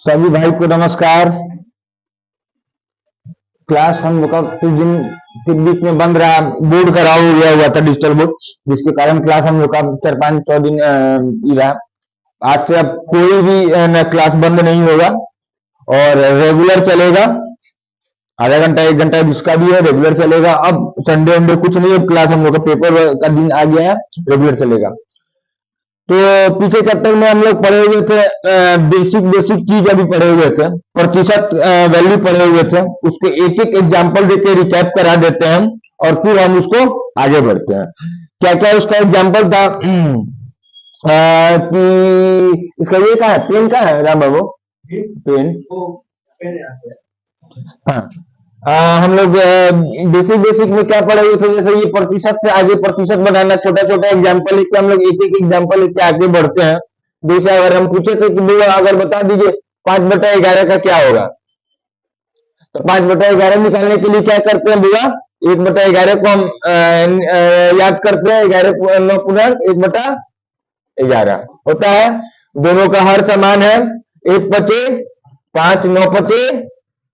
सभी भाई को नमस्कार। क्लास हम लोग का कुछ दिन के बीच में बंद रहा, बोर्ड खराब हो गया हुआ था, डिजिटल बोर्ड, जिसके कारण क्लास हम लोग का 4-5 दिन ही रहा। आज से अब कोई भी क्लास बंद नहीं होगा और रेगुलर चलेगा। आधा घंटा 1 घंटा जिसका भी है रेगुलर चलेगा। अब संडे वनडे कुछ नहीं, अब क्लास हम लोग का पेपर का दिन आ गया है, रेगुलर चलेगा। तो पीछे चैप्टर में हम लोग पढ़े हुए थे, बेसिक बेसिक चीज अभी पढ़े हुए थे, प्रतिशत वैल्यू पढ़े हुए थे। उसके एक एक एग्जाम्पल देके रिकैप करा देते हैं और फिर हम उसको आगे बढ़ते हैं। क्या क्या उसका एग्जाम्पल था कि इसका ये कहा है, पेन का है राम बाबू, पेन। हाँ, हम लोग बेसिक बेसिक में क्या पढ़े हुए थे, जैसे ये प्रतिशत से आगे प्रतिशत बनाना, छोटा छोटा एग्जाम्पल लेके हम लोग एक एक एग्जाम्पल लेके आगे बढ़ते हैं। जैसे अगर हम पूछे थे कि भैया अगर बता दीजिए 5/11 का क्या होगा, तो 5/11 निकालने के लिए क्या करते हैं भैया, 1/11 को हम याद करते हैं, 11 पूर्णांक 1/11 होता है। दोनों का हर समान है, 1/5 9/5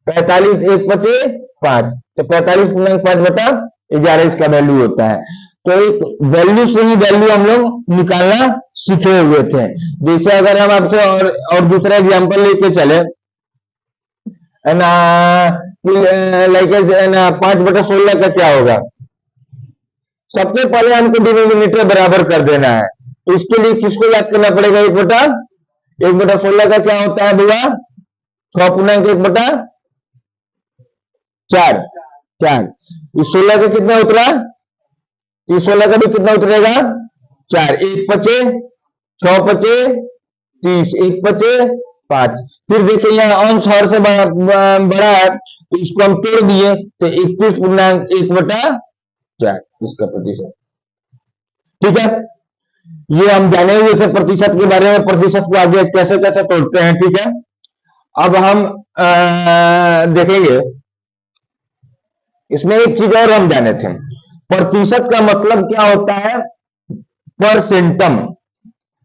45 1/5 तो 45.5/11 इसका वैल्यू होता है। तो एक वैल्यू से ही वैल्यू हम लोग निकालना सीखे हुए थे। जैसे अगर हम आपसे और दूसरा एग्जांपल लेके चले लाइक 5/16 का क्या होगा। सबसे पहले हमको डिनोमिनेटर बराबर कर देना है, तो इसके लिए किसको याद करना पड़ेगा, 1/16 का क्या होता है भैया, 6.1/4 4। इस 16 का कितना उतरा, इस 16 का भी कितना उतरेगा 4, 1/5 6/5 30, 1/5 5। फिर देखिए यहाँ अंश हर से बड़ा है, तो इसको हम तोड़ दिए तो 31.1/4 इसका प्रतिशत। ठीक है, ये हम जाने हुए थे प्रतिशत के बारे में, प्रतिशत को आगे कैसे कैसे तोड़ते हैं। ठीक है, अब हम देखेंगे इसमें एक चीज और हम जाने थे, प्रतिशत का मतलब क्या होता है, परसेंटम।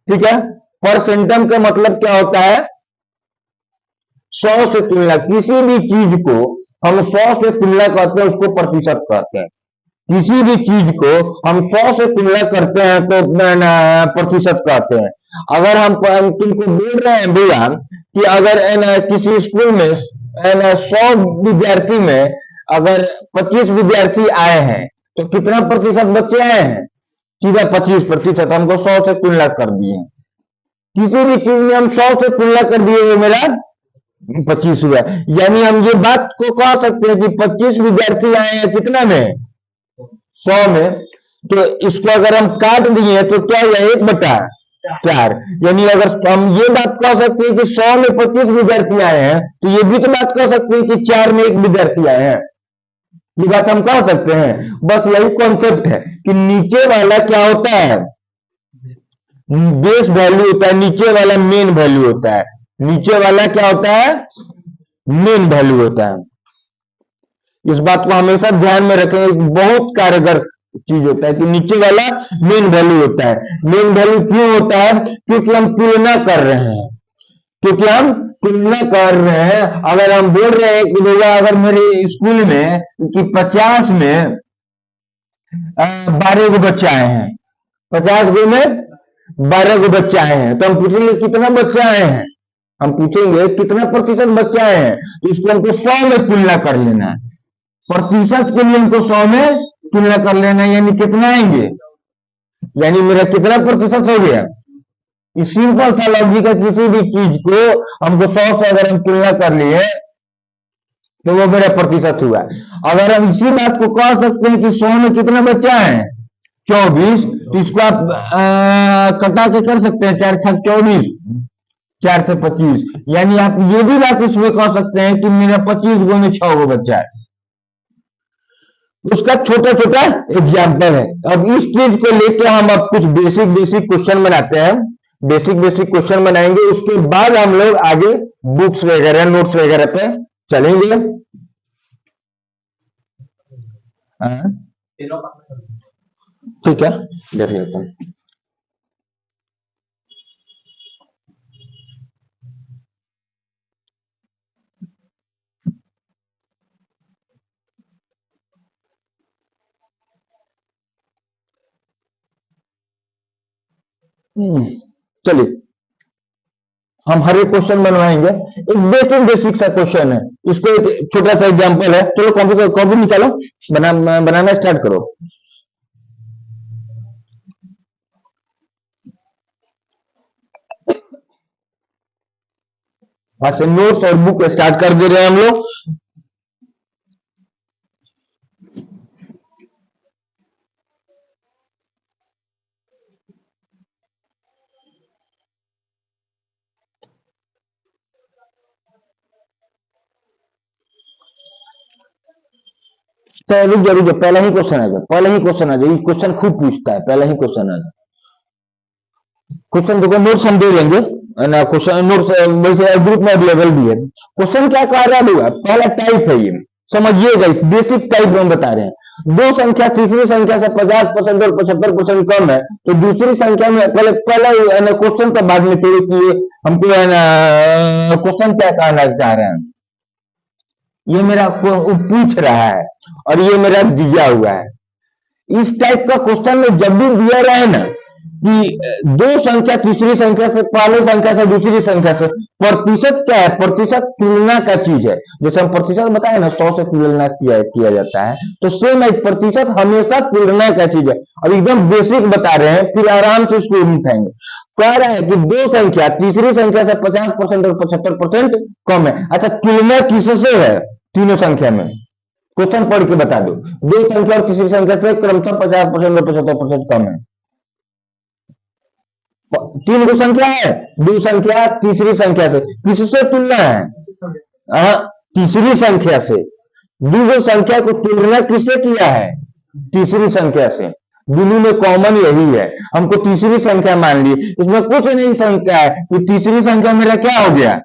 ठीक है, परसेंटम का मतलब क्या होता है, 100 से तुलना, किसी भी चीज को हम 100 से तुलना करते हैं उसको प्रतिशत कहते हैं। किसी भी चीज को हम 100 से तुलना करते हैं तो प्रतिशत कहते हैं। अगर हम तुमको बोल रहे हैं भैया कि अगर किसी स्कूल में 100 विद्यार्थी में अगर 25 विद्यार्थी आए हैं तो कितना प्रतिशत बच्चे आए हैं, सीधा 25%। हमको 100 से तुलना कर दिए, किसी भी चीज में हम 100 से तुलना कर दिए, वो मेरा 25 हुआ। यानी हम ये बात को कह सकते हैं कि 25 विद्यार्थी आए हैं कितना में, 100 में, तो इसको अगर हम काट दिए तो क्या हुआ, 1/4। यानी अगर हम ये बात कह सकते हैं कि 100 में 25 विद्यार्थी आए हैं, तो ये भी तो बात कह सकते हैं कि 4 में 1 विद्यार्थी आए हैं। ये बात हम कह सकते हैं। बस यही कॉन्सेप्ट है कि नीचे वाला क्या होता है, बेस वैल्यू होता है, नीचे वाला मेन वैल्यू होता है। नीचे वाला क्या होता है, मेन वैल्यू होता है। इस बात को हमेशा ध्यान में रखें, बहुत कारगर चीज होता है कि नीचे वाला मेन वैल्यू होता है। मेन वैल्यू क्यों होता है, क्योंकि हम तुलना कर रहे हैं, क्योंकि हम तुलना कर रहे हैं। अगर हम बोल रहे हैं कि भैया अगर मेरे स्कूल में कि 50 में 12 गो बच्चे आए हैं, 50 गो में 12 गो बच्चे आए हैं, तो हम पूछेंगे कितना बच्चे आए हैं, हम पूछेंगे कितना प्रतिशत बच्चे आए हैं, तो इसको हमको 100 में तुलना कर लेना है। प्रतिशत के लिए हमको 100 में तुलना कर लेना है, यानी कितना आएंगे, यानी मेरा कितना प्रतिशत हो गया। इस सिंपल सा लॉजिक है, किसी भी चीज को हमको 100 से अगर हम तुलना कर लिए तो वो मेरा प्रतिशत हुआ। अगर हम इसी बात को कह सकते हैं कि 100 में कितना बच्चा है 24, तो इसको आप कटा के कर सकते हैं, 4 6 24, 4 से 25। यानी आप ये भी बात इसमें कह सकते हैं कि मेरा 25 गो में 6 गो बच्चा है। उसका छोटा छोटा एग्जाम्पल है। अब इस चीज को लेकर हम अब कुछ बेसिक बेसिक क्वेश्चन बनाते हैं, बेसिक बेसिक क्वेश्चन बनाएंगे, उसके बाद हम लोग आगे बुक्स वगैरह नोट्स वगैरह पे चलेंगे। ठीक है, देख लेते हैं। चलिए हम हर एक क्वेश्चन बनवाएंगे। एक बेसिक बेसिक सा क्वेश्चन है, इसको एक छोटा सा एग्जांपल है। चलो कॉपी निकालो, बनाना स्टार्ट करो। आज से नोट्स और बुक स्टार्ट कर दे रहे हैं हम लोग। रुक जाओ, पहला ही क्वेश्चन आ जाए, ये क्वेश्चन खूब पूछता है। पहला ही क्वेश्चन आ जाए, क्वेश्चन देखो, नोट्स हम दे देंगे ना, क्वेश्चन नोट्स वैसे ग्रुप में अवेलेबल भी है। क्वेश्चन क्या कह रहा है, पहला टाइप है, ये समझिएगा, बेसिक टाइप हम बता रहे हैं। दो संख्या तीसरी संख्या से 50% और 75% कम है, तो दूसरी संख्या में पहले क्वेश्चन तो बाद में छोड़े कि हमको है ना क्वेश्चन क्या कहना चाह रहे हैं। ये मेरा पूछ रहा है और ये मेरा दिया हुआ है। इस टाइप का क्वेश्चन में जब भी दिया रहा है ना कि दो संख्या तीसरी संख्या से, पहली संख्या से दूसरी संख्या से, प्रतिशत क्या है, प्रतिशत तुलना का चीज है। जैसे हम प्रतिशत बताए ना, 100 से तुलना किया जाता है, तो सेम है, प्रतिशत हमेशा तुलना का चीज है। अब एकदम बेसिक बता रहे हैं, फिर आराम से इसको उठाएंगे। कह रहा है कि दो संख्या तीसरी संख्या से 50% और 75% कम है। अच्छा, तुलना किससे है? तीनों संख्या में। क्वेश्चन पढ़ के बता दो, दो संख्या और तीसरी संख्या से क्रमशः 50% और 75% कम है। तीन को संख्या है, दो संख्या तीसरी संख्या से, किससे तुलना है? तीसरी संख्या से। दो संख्या को तुलना किससे किया है? तीसरी संख्या से। दोनों में कॉमन यही है, हमको तीसरी संख्या मान ली, इसमें कुछ नहीं संख्या है, तो तीसरी संख्या मेरा क्या हो गया?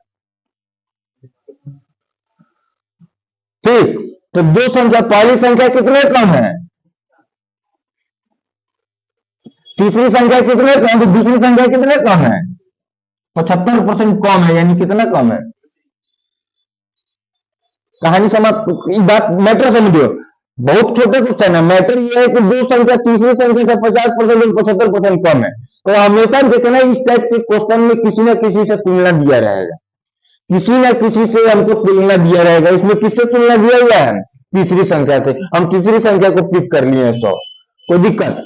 ठीक, तो दो संख्या, पहली संख्या कितने कम है? तीसरी संख्या कितने कम, तो दूसरी संख्या कितने कम है? 75% कम है, यानी कितना कम है? कहानी समाप्त। बात मैटर समझो, बहुत छोटे क्वेश्चन है। मैटर ये है कि दो संख्या तीसरी संख्या से 50% और 75% कम है, तो हमेशा देखना इस टाइप के क्वेश्चन में किसी न किसी से तुलना दिया रहेगा, किसी न किसी से हमको तुलना दिया रहेगा। इसमें किससे तुलना दिया हुआ है? तीसरी संख्या से। हम तीसरी संख्या को पिक कर लिए 100, कोई दिक्कत?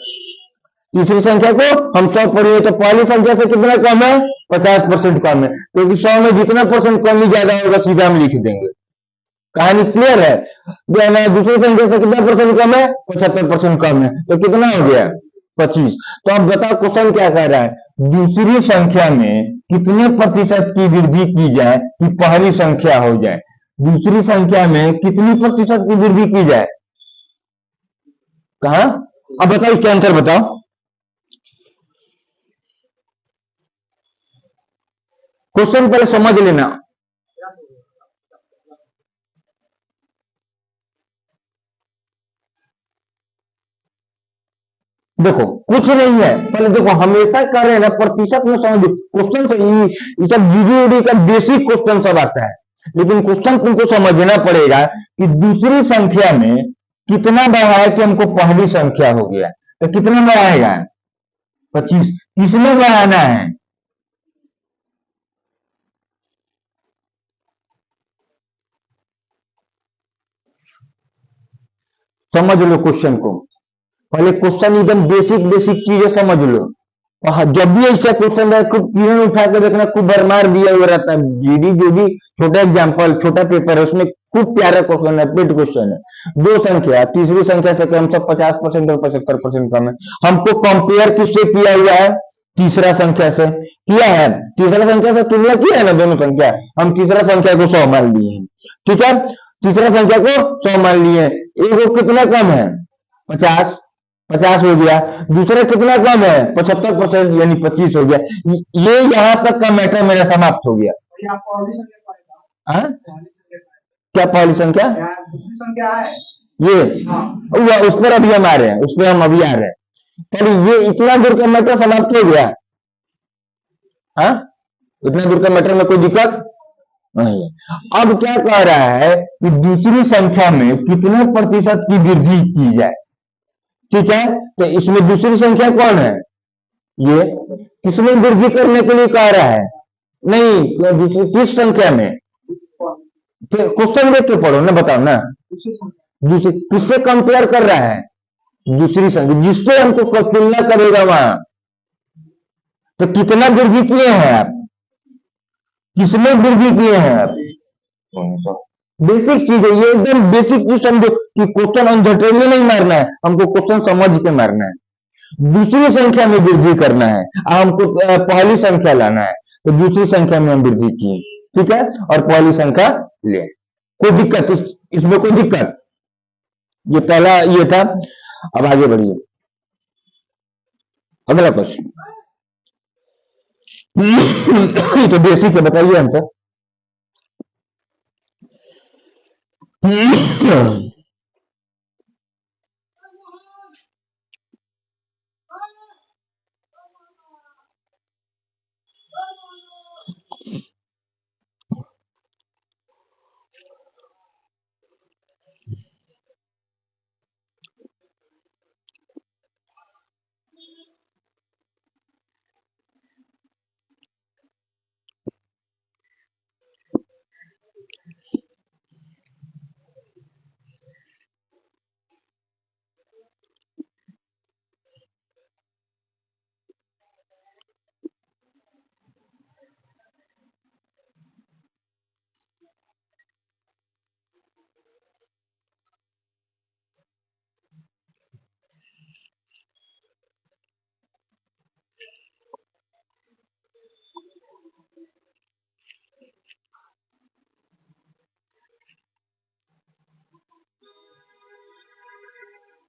तीसरी संख्या को हम 100 पढ़िए, तो पहली संख्या से कितना कम है? 50% कम है, क्योंकि 100 में जितना परसेंट कमी ज्यादा होगा सीधा हम लिख देंगे। कहानी क्लियर है? दूसरी संख्या से कितना परसेंट कम है? 75% कम है, तो कितना हो गया? 25। तो अब बताओ क्वेश्चन क्या कह रहा है? दूसरी संख्या में कितने प्रतिशत की वृद्धि की जाए कि पहली संख्या हो जाए? दूसरी संख्या में कितनी प्रतिशत की वृद्धि की जाए? कहा? अब बताओ, इसका आंसर बताओ। क्वेश्चन पहले समझ लेना। देखो कुछ नहीं है, पहले देखो, हमेशा कर रहे हैं ना प्रतिशत में समझो। क्वेश्चन से ये सब जीडी का बेसिक क्वेश्चन सब आता है, लेकिन क्वेश्चन तुमको समझना पड़ेगा कि दूसरी संख्या में कितना बढ़ा है कि हमको पहली संख्या हो गया, तो कितना बढ़ाएगा? 25। किसमें बढ़ाना है? समझ लो क्वेश्चन को, पहले क्वेश्चन एकदम बेसिक बेसिक चीजें समझ लो। जब भी ऐसा क्वेश्चन है, खूब किरण उठा के देखना, खूब भरमार दिया हुआ रहता है। जीडी जो भी छोटा एग्जाम्पल, छोटा पेपर है, उसमें खूब प्यारा क्वेश्चन है, पेड क्वेश्चन है। दो संख्या तीसरी संख्या से कम से 50% और 75% कम है। हमको कंपेयर किससे किया हुआ है? तीसरा संख्या से किया है। तीसरा संख्या से तुलना किया है ना, दोनों संख्या। हम तीसरा संख्या को 100 मान लिए हैं, ठीक है? तीसरा संख्या को 100 मान लिए, एक कितना कम है? 50 हो गया। दूसरा कितना कम है? 75%, यानी 25 हो गया। ये यहां तक का मैटर मेरा समाप्त हो गया। क्या पहली संख्या? ये उस पर अभी हम आ रहे हैं, उस पर हम अभी आ रहे हैं। चलिए, ये इतना दूर का मैटर समाप्त हो गया। हाँ, इतना दूर का मैटर में कोई दिक्कत नहीं। अब क्या कह रहा है कि दूसरी संख्या में कितने प्रतिशत की वृद्धि की जाए, ठीक है? तो इसमें दूसरी संख्या कौन है? ये किसमें वृद्धि करने के लिए कह रहा है? नहीं, किस संख्या में? क्वेश्चन देख के पढ़ो ना, बताओ ना। दूसरी किससे कंपेयर कर रहा है? दूसरी संख्या जिससे हमको तुलना करेगा वहां। तो कितना वृद्धि किए हैं आप? किसमें वृद्धि किए हैं आप? बेसिक चीज है ये, एकदम बेसिक चीज समझो कि क्वेश्चन अनझटेले नहीं मारना है, हमको क्वेश्चन समझ के मारना है। दूसरी संख्या में वृद्धि करना है, हमको पहली संख्या लाना है, तो दूसरी संख्या में हम वृद्धि की, ठीक है, और पहली संख्या ले। कोई दिक्कत इसमें कोई दिक्कत? ये पहला ये था। अब आगे बढ़िए, अगला क्वेश्चन। तो बेसिक है, बताइए हमको।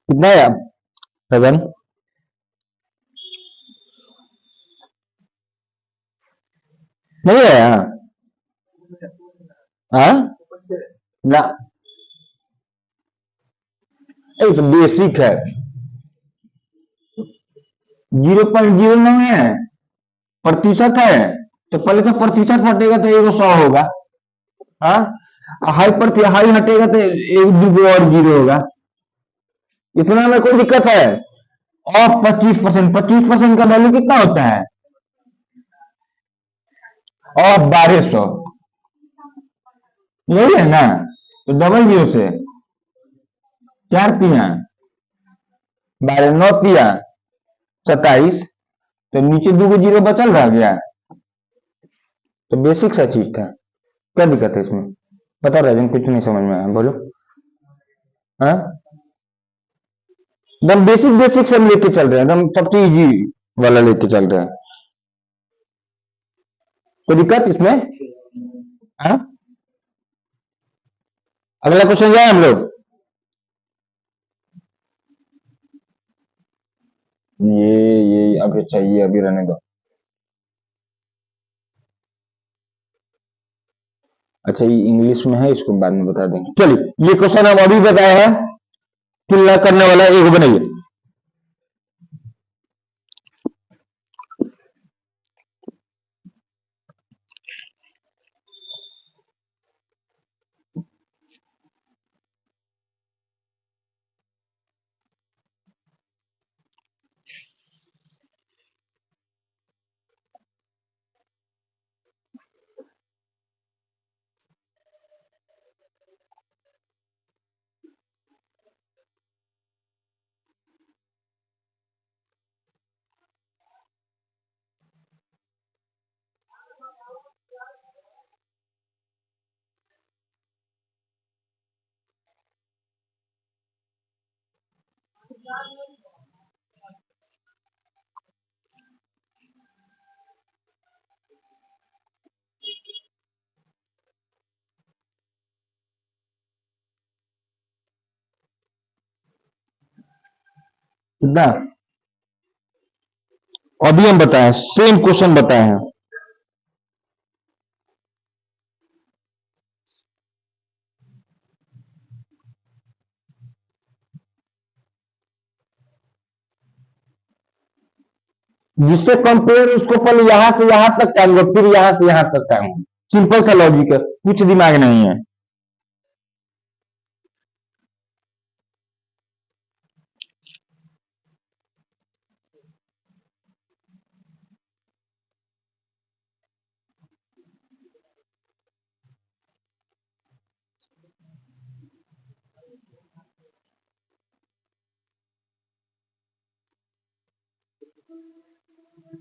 कितना है? 7 नहीं है? हाँ ना, तो बेसिक है। 0.09 है, प्रतिशत है, तो पहले तो प्रतिशत हटेगा तो एगो 100 होगा। हाँ, हाई हटेगा तो एक दो और जीरो होगा। इतना में कोई दिक्कत है? और 25%, 25% का वैल्यू कितना होता है? और 1200, यही है ना? तो डबल जीरो से 4 तिया 12, 9 तिया 27, तो नीचे दो जीरो बचल रह गया। तो बेसिक सा चीज था, क्या दिक्कत है इसमें? बता रहे कुछ नहीं समझ में आया, बोलो। हाँ, एकदम बेसिक बेसिक सब लेके चल रहे हैं, एकदम सबसे इजी वाला लेके चल रहे हैं। कोई दिक्कत इसमें? हाँ, अगला क्वेश्चन जाए हम लोग। ये अभी चाहिए, अभी रहने दो। अच्छा, ये इंग्लिश में है, इसको बाद में बता देंगे। चलिए, ये क्वेश्चन हम अभी बताए हैं, तुलना करने वाला एक बनाइए। कितना? अभी हम बताएं, सेम क्वेश्चन बताए हैं। जिससे कंपेयर उसको पहले यहां से यहां तक टांगो, फिर यहां से यहां तक टांगो। सिंपल सा लॉजिक है, कुछ दिमाग नहीं है।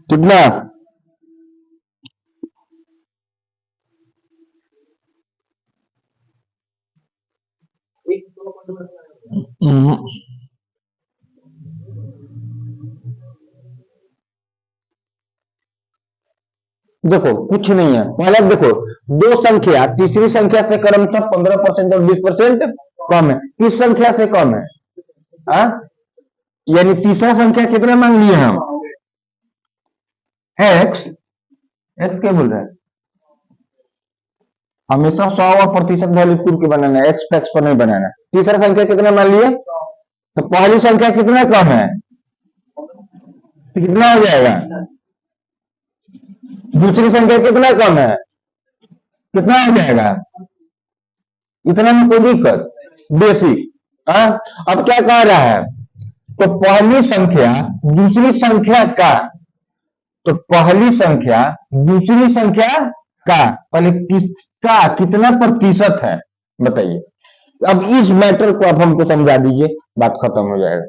कितना? हम्म, देखो कुछ नहीं है। पहले देखो, दो संख्या तीसरी संख्या से क्रमशः 15% और 20% कम है। किस संख्या से कम है? हाँ, यानी तीसरा संख्या कितना मांग लिए हम? एक्स। एक्स क्या बोल रहा है? हमेशा 100 और प्रतिशत वैल्यू चुन के बनाना है, एक्स फैक्स पर नहीं बनाना। तीसरा संख्या कितना मान लिए? तो पहली संख्या कितना कम है? तो कितना हो जाएगा? दूसरी संख्या कितना कम है? कितना हो जाएगा? इतना में कोई दिक्कत? बेसिक। हाँ, अब क्या कह रहा है? तो पहली संख्या दूसरी संख्या का, तो पहली संख्या दूसरी संख्या का, पहले किसका कितना प्रतिशत है बताइए। अब इस मैटर को आप हमको समझा दीजिए, बात खत्म हो जाएगा।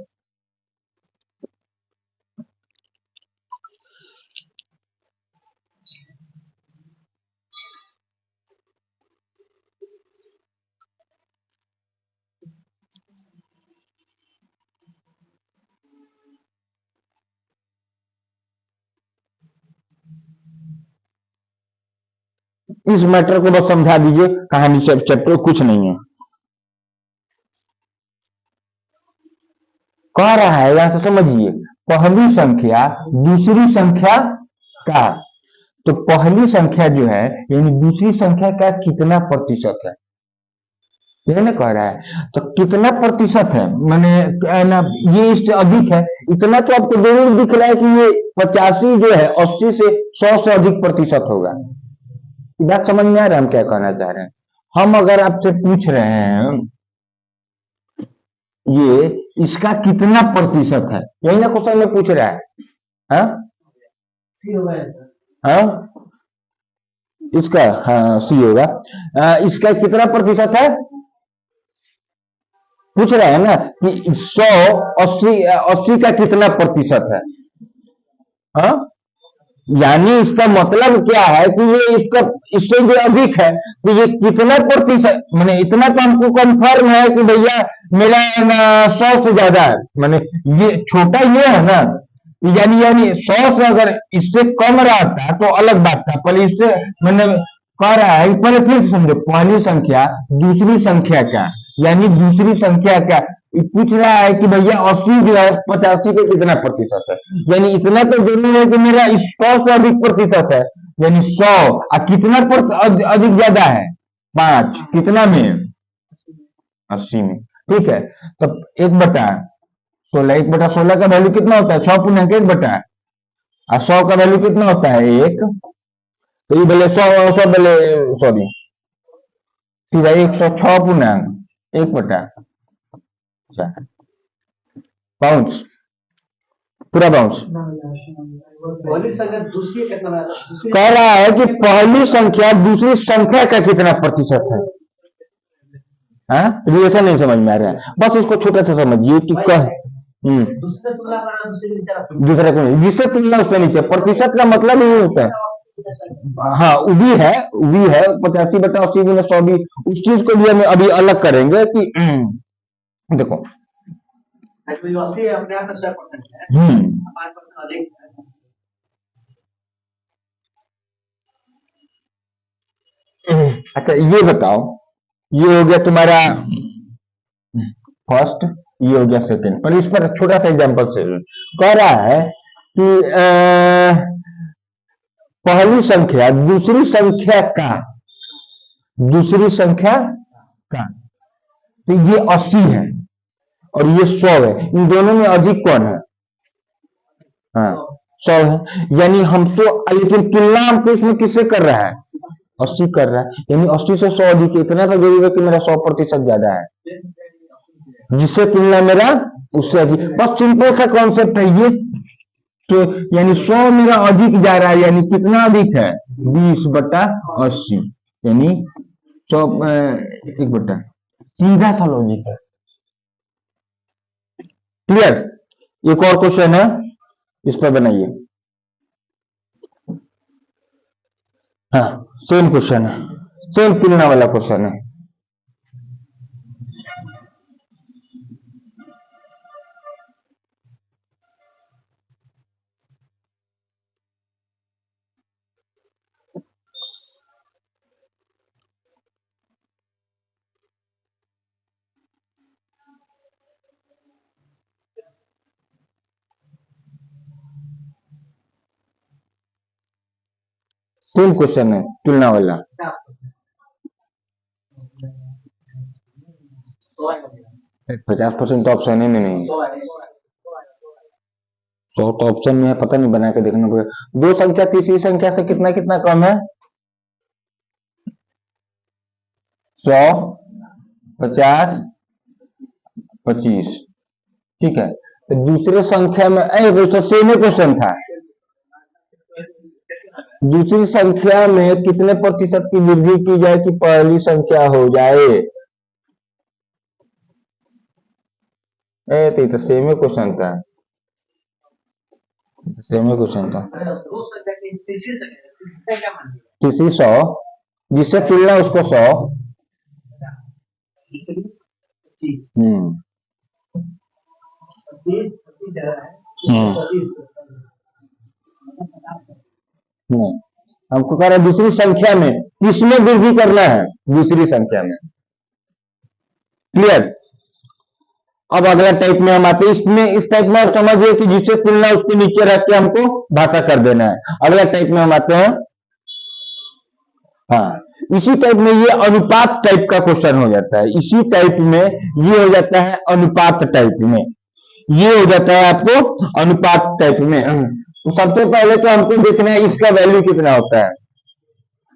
इस मैटर को बस समझा दीजिए, कहानी से चैप्टर कुछ नहीं है। कह रहा है यहां से समझिए, पहली संख्या दूसरी संख्या का, तो पहली संख्या जो है यानी दूसरी संख्या का कितना प्रतिशत है, यही ना कह रहा है। तो कितना प्रतिशत है मैंने ना, ये इससे अधिक है, इतना तो आपको जरूर दिख रहा है कि ये 85 जो है 80 से 100 से अधिक प्रतिशत होगा। बात समझ में आ रहा है हम क्या कहना चाह रहे हैं? हम अगर आपसे पूछ रहे हैं ये इसका कितना प्रतिशत है, यही ना क्वेश्चन में पूछ रहा है। हाँ? हाँ, इसका हाँ सी होगा। इसका कितना प्रतिशत है पूछ रहा है ना, कि 100 80 80 का कितना प्रतिशत है। हाँ, यानी इसका मतलब क्या है कि ये इसका इससे जो अधिक है, तो ये कितना प्रतिशत, मैंने इतना तो हमको कंफर्म है कि भैया मेरा 100 से ज्यादा है, मैंने ये छोटा ये है ना, यानी 100 से अगर इससे कम रहता तो अलग बात था। पहले इससे मैंने कह रहा है, पहले फिर से समझो, पहली संख्या दूसरी संख्या का, यानी दूसरी संख्या का पूछ रहा है कि भैया 80 जो है 85 के कितना प्रतिशत है, यानी इतना तो जरूर है कि मेरा 100 से अधिक प्रतिशत है, यानी 100 कितना अधिक ज्यादा है 5, कितना में 80 में। ठीक है, तो 1/16, 1/16 का वैल्यू कितना होता है 6 पूर्णांक 1/, और 100 का वैल्यू कितना होता है 1, तो ये बोले 100 बोले सॉरी, ठीक है 106 पूर्णांक 1/, बाउंस, पूरा बाउंस। कह रहा है कि पहली संख्या दूसरी संख्या का कितना प्रतिशत है। हाँ, रिलेशन नहीं समझ में आ रहा है, बस इसको छोटा सा समझिए कि दूसरा को नहीं, जिससे तुलना उसमें नीचे, प्रतिशत का मतलब ये होता है। हाँ, भी है 85/80 गुना 100 भी, उस चीज को भी हम अभी अलग करेंगे कि देखो अच्छा ये बताओ, ये हो गया तुम्हारा फर्स्ट, ये हो गया सेकंड, पर इस पर छोटा सा एग्जांपल से कह रहा है कि पहली संख्या दूसरी संख्या का, तो ये 80 है और ये 100 है, इन दोनों में अधिक कौन है? हाँ, 100 है, यानी हम तो, लेकिन तुलना हमको इसमें किससे कर रहा है? 80 कर रहा है, यानी 80 से 100 अधिक, इतना तो जरूर है कि मेरा 100% ज्यादा है, जिससे तुलना मेरा उससे अधिक। बस सिंपल सा कॉन्सेप्ट है ये, तो यानी 100 मेरा अधिक जा रहा है, यानी कितना अधिक है 20/80, यानी 100 1/, सीधा सा लॉजिक है। क्लियर? एक और क्वेश्चन है, इस पर बनाइए। हाँ, सेम क्वेश्चन है, सेम तुलना वाला क्वेश्चन है। सेम क्वेश्चन है तुलना वाला। 50% तो ऑप्शन ही में नहीं है। 100 तो ऑप्शन में है, पता नहीं, बना के देखना पड़ेगा। दो संख्या तीसरी संख्या से कितना कितना कम है? 100, 50, 25। ठीक है, तो दूसरे संख्या में तो सेम क्वेश्चन था। दूसरी संख्या में कितने प्रतिशत की वृद्धि की जाए कि पहली संख्या हो जाए? तो सेम क्वेश्चन था, सेम क्वेश्चन था। तीसरी 100, जिससे तुलना उसको 100। हमको कह रहा है दूसरी संख्या में किसमें वृद्धि करना है? दूसरी संख्या में। क्लियर? अब अगला टाइप में हम आते हैं। इसमें इस टाइप में आप समझिए कि जिससे तुलना उसके नीचे रख के हमको भाषा कर देना है। अगला टाइप में हम आते हैं। हाँ, इसी टाइप में ये अनुपात टाइप का क्वेश्चन हो जाता है। इसी टाइप में ये हो जाता है अनुपात टाइप में, ये हो जाता है आपको अनुपात टाइप में। तो सबसे पहले तो हमको देखना है इसका वैल्यू कितना होता है।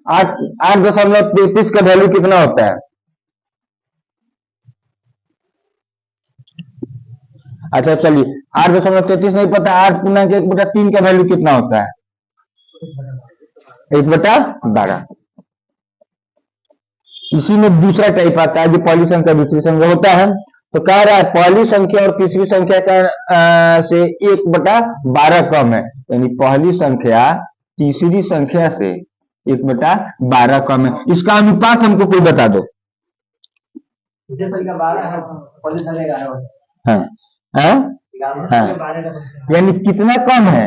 8.33 का वैल्यू कितना होता है? अच्छा चलिए, 8.33 नहीं पता, 8×1/3 का वैल्यू कितना होता है? 1/12। इसी में दूसरा टाइप आता है जो पहली संख्या दूसरी संख्या होता है। तो कह रहा है पहली संख्या और तीसरी संख्या का से 1/12 कम है, यानी पहली संख्या तीसरी संख्या से 1/12 कम है। इसका अनुपात हमको कोई बता दो। हाँ हाँ हाँ, यानी कितना कम है?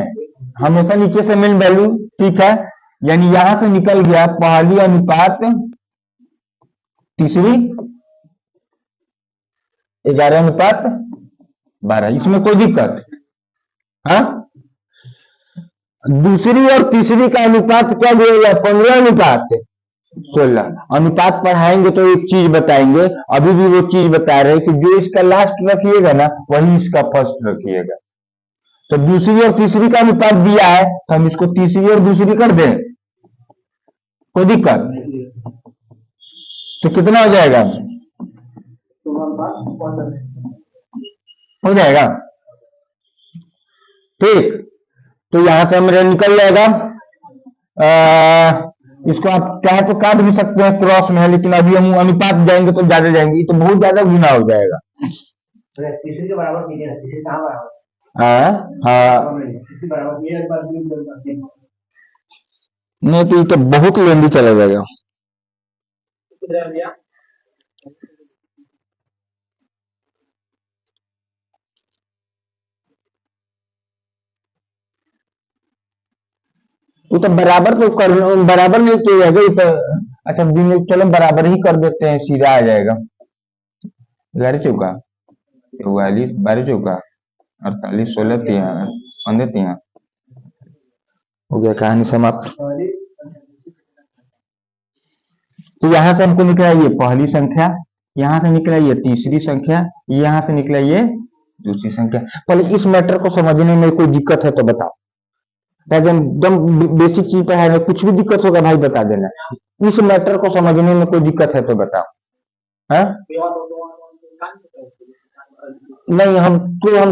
हमेशा नीचे से मेन वैल्यू, ठीक है, यानी यहां से निकल गया पहली अनुपात तीसरी 11/12। इसमें कोई दिक्कत? हाँ, दूसरी और तीसरी का अनुपात क्या दिया? 15/16। अनुपात पढ़ाएंगे तो एक चीज बताएंगे, अभी भी वो चीज बता रहे कि जो इसका लास्ट रखिएगा ना वही इसका फर्स्ट रखिएगा। तो दूसरी और तीसरी का अनुपात दिया है तो हम इसको तीसरी और दूसरी कर दें, कोई दिक्कत? तो कितना हो जाएगा? हो जाएगा, ठीक। तो यहां से मेरा निकल जाएगा। इसको आप चाहे तो काट भी सकते हैं, क्रॉस में है, लेकिन अभी हम अनुपात जाएंगे तो ज्यादा जाएंगे, तो बहुत ज्यादा गुना हो जाएगा। तीसरी के बराबर कीजिए, तीसरी कहां बराबर? नहीं तो ये तो बहुत लेंदी चला जाएगा। वो तो बराबर तो कर, बराबर नहीं किया जाएगा ये तो। अच्छा चलो बराबर ही कर देते हैं, सीधा आ जाएगा। 11 चौका 44, 12 चौका 48, 16 3 15 3 हो गया, कहानी समाप्त। तो यहां से हमको निकला ये पहली संख्या, यहां से निकला ये तीसरी संख्या, यहां से निकला ये दूसरी संख्या। पहले इस मैटर को समझने में कोई दिक्कत है तो बताओ। एकदम बेसिक चीज पे है, कुछ भी दिक्कत होगा भाई बता देना। इस मैटर को समझने में कोई दिक्कत है तो बताओ। है? नहीं, हम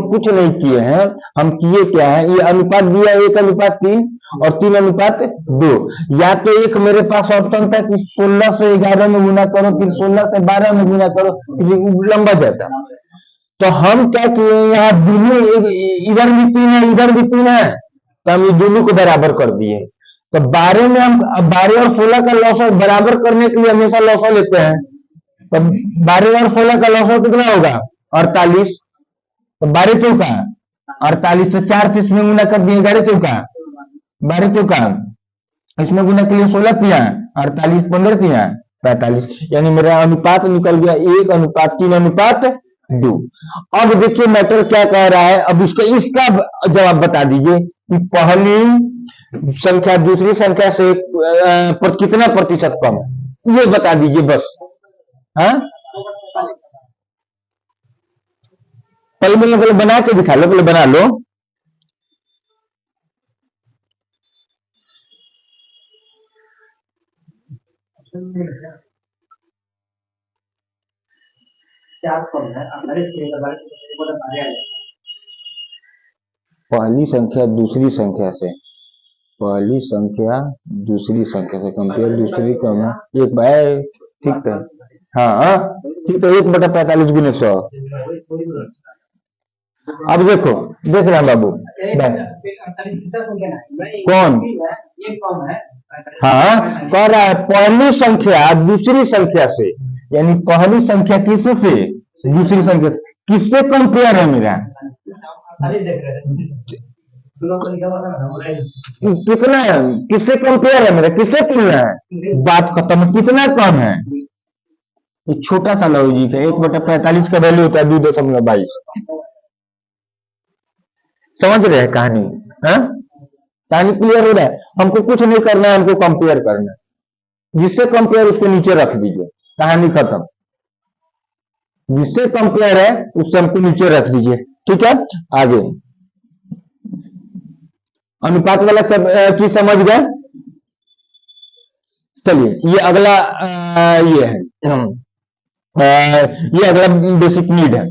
कुछ नहीं किए हैं। हम किए क्या है, ये अनुपात दिया 1/3 और 3/2। या तो एक मेरे पास ऑप्शन था कि 16 से 11 में गुना करो, फिर 16 से 12 में गुना करो, फिर लंबा जाता। तो हम क्या किए, यहाँ दोनों इधर भी 3 है इधर भी 3 है, तो हम ये दोनों को बराबर कर दिए। तो 12 में हम 12 और 16 का लॉसर बराबर करने के लिए हमेशा लॉसर लेते हैं। तो 12 और 16 का लॉसर कितना होगा? 48। तो 12 चौका 48, तो 4 से इसमें गुना कर दिए, 11 चौका 12 चौका, इसमें गुना के लिए 16 तिया 48, 15 तिया 45, यानी मेरा अनुपात निकल गया 1:3:2। अब देखिए मैटर क्या कह रहा है, अब इसका जवाब बता दीजिए कि पहली संख्या दूसरी संख्या से पर कितना प्रतिशत कम है, ये बता दीजिए बस। हाँ, पहले बना के दिखा लो, पहले बना लो। पहली संख्या दूसरी संख्या से, पहली संख्या दूसरी संख्या से कंपेयर दूसरी कम है, एक बाय, ठीक है, हाँ ठीक है, 1/45 गुने 100। अब देखो, देख रहे हैं बाबू कौन? हाँ, कह रहा है पहली संख्या दूसरी संख्या से, यानी पहली संख्या किससे दूसरी संख्या किससे कंपेयर है मेरा? कितना है, किससे कंपेयर है मेरा, किससे तुलना है? बात खत्म, कितना कम है? ये छोटा सा लॉजिक है। 1/45 का वैल्यू होता है 2.22। समझ रहे हैं कहानी? हाँ, कहानी क्लियर हो रहा है? हमको कुछ नहीं करना है, हमको कंपेयर करना है। जिससे कंपेयर उसको नीचे रख दीजिए, कहानी खत्म। जिससे कंपेयर है उससे हमको नीचे रख दीजिए, ठीक है। आगे अनुपात वाला चीज समझ गए। चलिए ये अगला ये है, ये अगला बेसिक नीड है।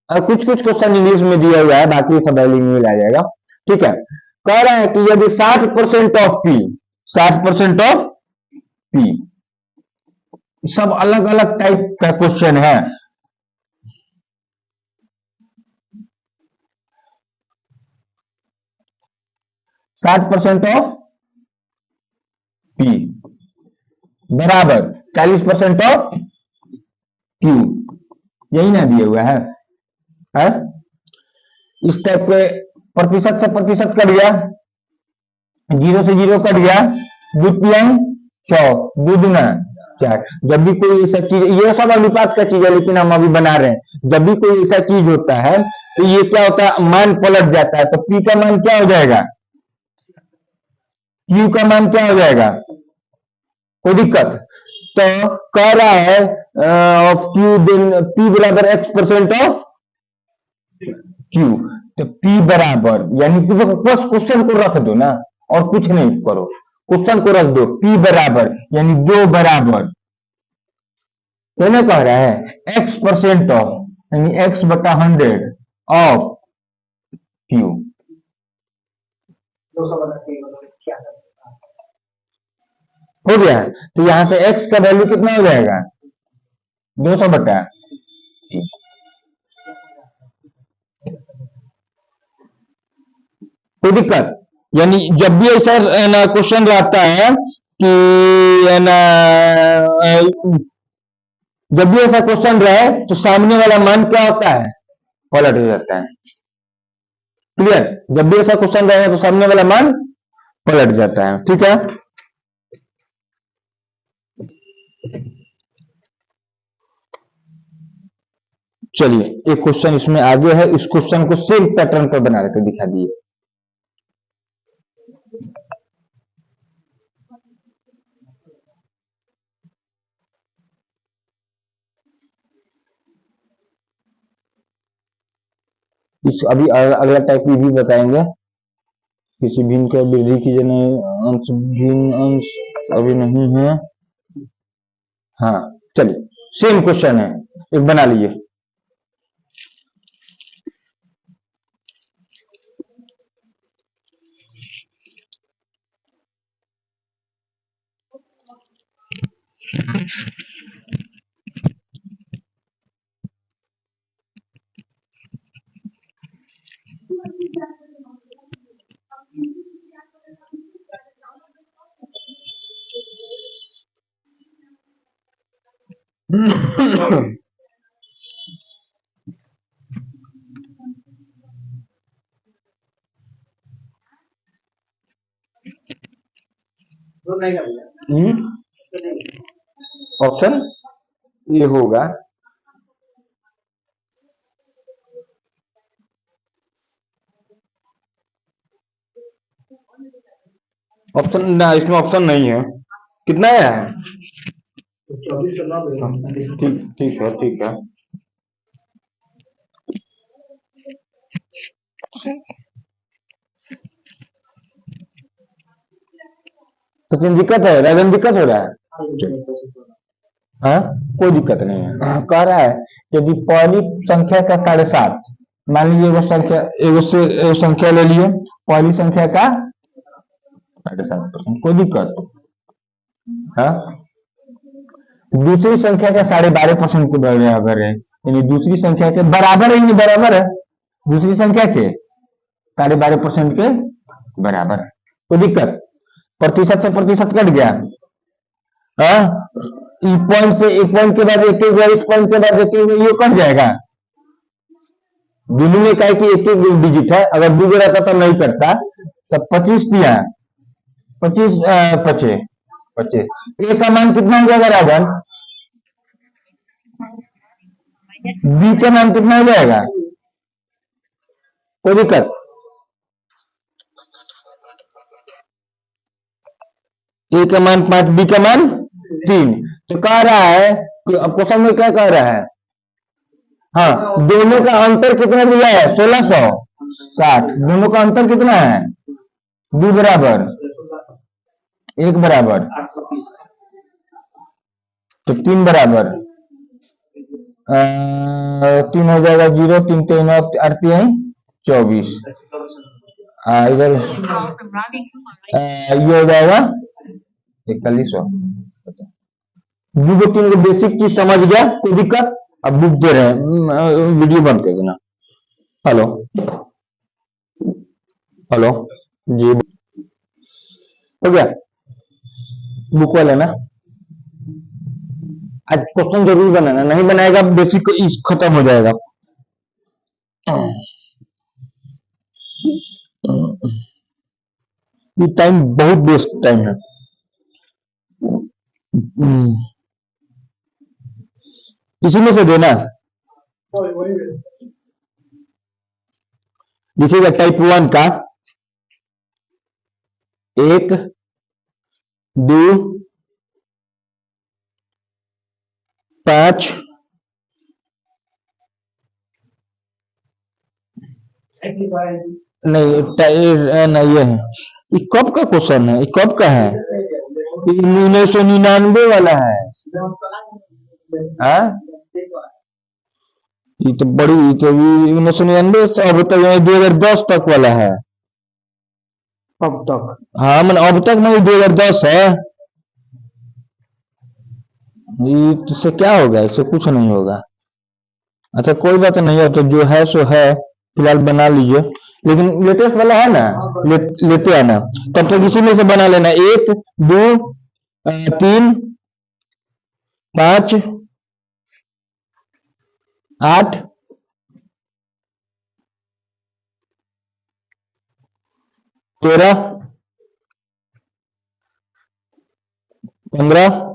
कुछ कुछ क्वेश्चन इंग्लिश में दिया हुआ है, बाकी सब बाइलिंगुअल आ जाएगा, ठीक है। कह रहा है कि यदि 60% ऑफ पी, 60% ऑफ पी, सब अलग अलग टाइप का क्वेश्चन है। साठ परसेंट ऑफ पी बराबर 40% ऑफ क्यू, यही ना दिया हुआ है? इस टाइप के प्रतिशत से प्रतिशत कट गया, 0 से 0 कट गया, द्वितीयांक 100, दुगुना 4। जब भी कोई ऐसा चीज, ये सब अनुपात का चीज है लेकिन हम अभी बना रहे हैं, जब भी कोई ऐसा चीज होता है तो ये क्या होता है, मान पलट जाता है। तो पी का मान क्या हो जाएगा, क्यू का मान क्या हो जाएगा, कोई दिक्कत? तो कह रहा है ऑफ क्यू देन पी बराबर x% ऑफ क्यू। तो पी बराबर, यानी कि बस क्वेश्चन को रख दो ना, और कुछ नहीं करो, क्वेश्चन को रख दो। पी बराबर यानी 2 बराबर, तो ना कह रहा है x% ऑफ, यानी x/100 ऑफ क्यू। हो गया। तो यहां से x का वैल्यू कितना हो जाएगा, 200/, कोई दिक्कत? यानी जब भी ऐसा क्वेश्चन रहता है कि जब भी ऐसा क्वेश्चन रहे तो सामने वाला मान क्या होता है, पलट जाता है। क्लियर? जब भी ऐसा क्वेश्चन रहे तो सामने वाला मान पलट जाता है, ठीक है। चलिए एक क्वेश्चन इसमें आगे है, इस क्वेश्चन को सेम पैटर्न पर बना के दिखा दिए। इस अभी अगला टाइप भी बताएंगे। किसी भिन्न का वृद्धि की जन अंश भिन्न अंश अभी नहीं है। हाँ चलिए सेम क्वेश्चन है, एक बना लीजिए। ऑप्शन ये होगा। ऑप्शन ना, इसमें ऑप्शन नहीं है। कितना है? ठीक ठीक है, ठीक है। लेकिन दिक्कत है, राजन, दिक्कत हो रहा है। हाँ, कोई दिक्कत नहीं है। कह रहा है यदि पहली संख्या का 7.5, मान लीजिए वो संख्या, एगो संख्या ले लिए, पहली संख्या का 7.5%, कोई दिक्कत? हाँ, दूसरी संख्या का 12.5% के बराबर है, यानी दूसरी संख्या के बराबर है, बराबर है, दूसरी संख्या के 12.5% के बराबर है। कोई दिक्कत? प्रतिशत से प्रतिशत कट गया। हाँ, एक पॉइंट से एक पॉइंट के बाद एक एक, इस पॉइंट के बाद एक एक, ये कट जाएगा। दोनों में क्या कि एक एक डिजिट है, अगर दो रहता तो नहीं करता। तब 25 दिया, 25 पचे 25, ए का मान कितना हो जाएगा राजन? बी का मान कितना हो जाएगा? कोई दिक्कत? ए का मान 5, बी का मान 3। तो कह रहा है, क्वेश्चन में क्या कह रहा है? हाँ, दोनों का अंतर कितना दिया है? 1660। दोनों का अंतर कितना है? 2 बराबर 1 बराबर, तो 3 बराबर 3 हो जाएगा 0, 3 3 अड़ती है 24। इधर ये हो जाएगा 4100। दो तीन को बेसिक चीज समझ गया, कोई दिक्कत? अब बुक दे रहे हैं, वीडियो बंद कर देना। हेलो, हेलो जी, हो गया? बुक वाला ना, आज क्वेश्चन जरूर बनाना, नहीं बनाएगा बेसिक इस खत्म हो जाएगा। ये टाइम बहुत बेस्ट टाइम है। इसी में से देना, लिखिएगा टाइप 1 का 1 2 5 नहीं, नहीं ये है। ये कब का क्वेश्चन है? ये कब का है? 1999 वाला है। हाँ, ये तो बड़ी, तो 1999 से अब तक 2010 तक वाला है। अब तक? हाँ, मैंने अब तक नहीं, 2010 है। ये इससे क्या होगा? इससे कुछ नहीं होगा। अच्छा, कोई बात नहीं है, तो जो है सो है, फिलहाल बना लीजिए। लेकिन लेटेस्ट वाला है ना, लेते आना, तब तक इसी में से बना लेना। 1 2 3 5 8 13 15